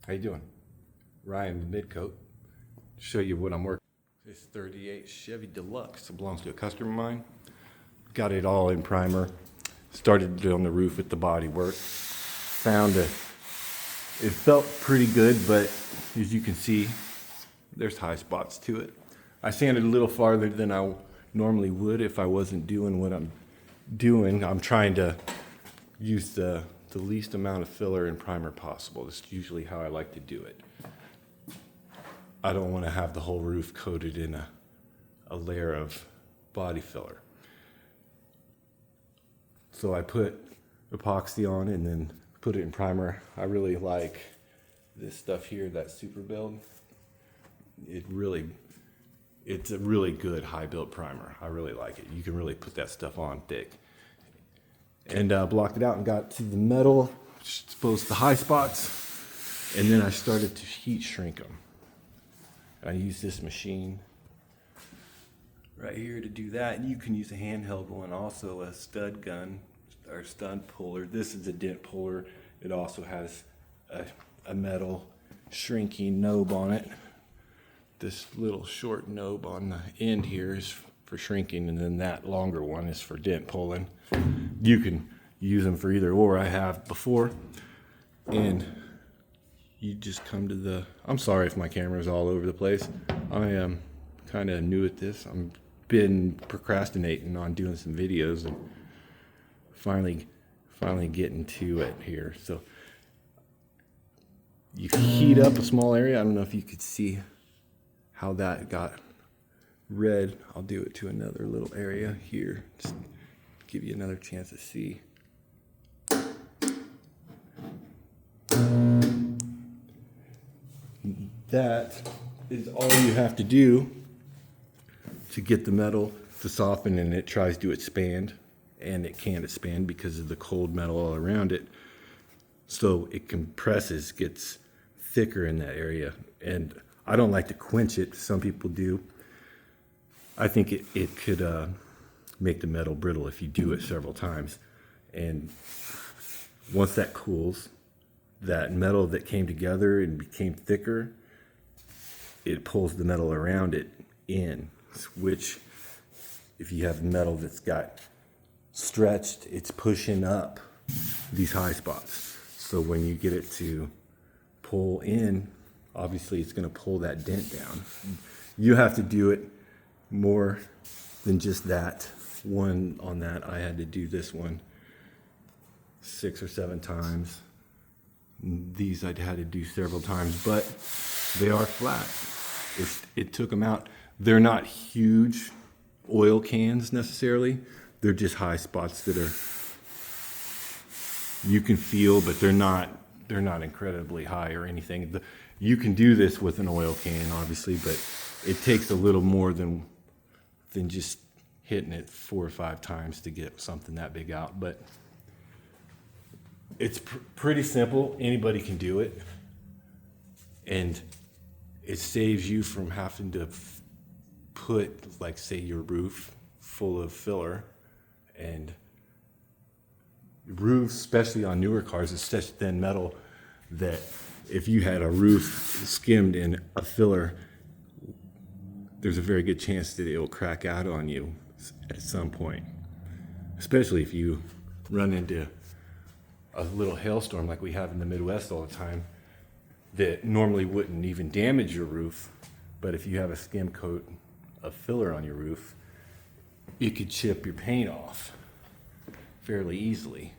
How you doing? Ryan Midcoat. Show you what I'm working. This 38 Chevy Deluxe. It belongs to a customer of mine. Got it all in primer. Started on the roof with the body work. It felt pretty good, but as you can see, there's high spots to it. I sanded a little farther than I normally would if I wasn't doing what I'm doing. I'm trying to use the least amount of filler and primer possible. That's usually how I like to do it. I don't want to have the whole roof coated in a layer of body filler. So I put epoxy on and then put it in primer. I really like this stuff here, that Super Build. It's a really good high build primer. I really like it. You can really put that stuff on thick. And blocked it out and got to the metal, exposed the high spots, and then I started to heat shrink them. I use this machine right here to do that. And you can use a handheld one, also a stud gun or stud puller. This is a dent puller. It also has a metal shrinking knob on it. This little short knob on the end here is for shrinking, and then that longer one is for dent pulling. You can use them for either or. I have before, and you just come to the, I'm sorry if my camera is all over the place. I am kind of new at this. I've been procrastinating on doing some videos and finally getting to it here. So you heat up a small area. I don't know if you could see how that got red. I'll do it to another little area here. Just give you another chance to see. That is all you have to do to get the metal to soften, and it tries to expand, and it can't expand because of the cold metal all around it. So it compresses, gets thicker in that area. And I don't like to quench it. Some people do. I think it could make the metal brittle if you do it several times. And once that cools, that metal that came together and became thicker, it pulls the metal around it in, which if you have metal that's got stretched, it's pushing up these high spots. So when you get it to pull in, obviously it's going to pull that dent down. You have to do it more than just that one on that. I had to do this one 6 or 7 times. These I'd had to do several times, but they are flat. It took them out. They're not huge oil cans necessarily. They're just high spots that are, you can feel, but they're not incredibly high or anything. You can do this with an oil can, obviously, but it takes a little more than just hitting it 4 or 5 times to get something that big out. But it's pretty simple. Anybody can do it. And it saves you from having to put, like, say, your roof full of filler. And roofs, especially on newer cars, is such thin metal that if you had a roof skimmed in a filler, there's a very good chance that it will crack out on you at some point. Especially if you run into a little hailstorm like we have in the Midwest all the time that normally wouldn't even damage your roof, but if you have a skim coat of filler on your roof, it could chip your paint off fairly easily.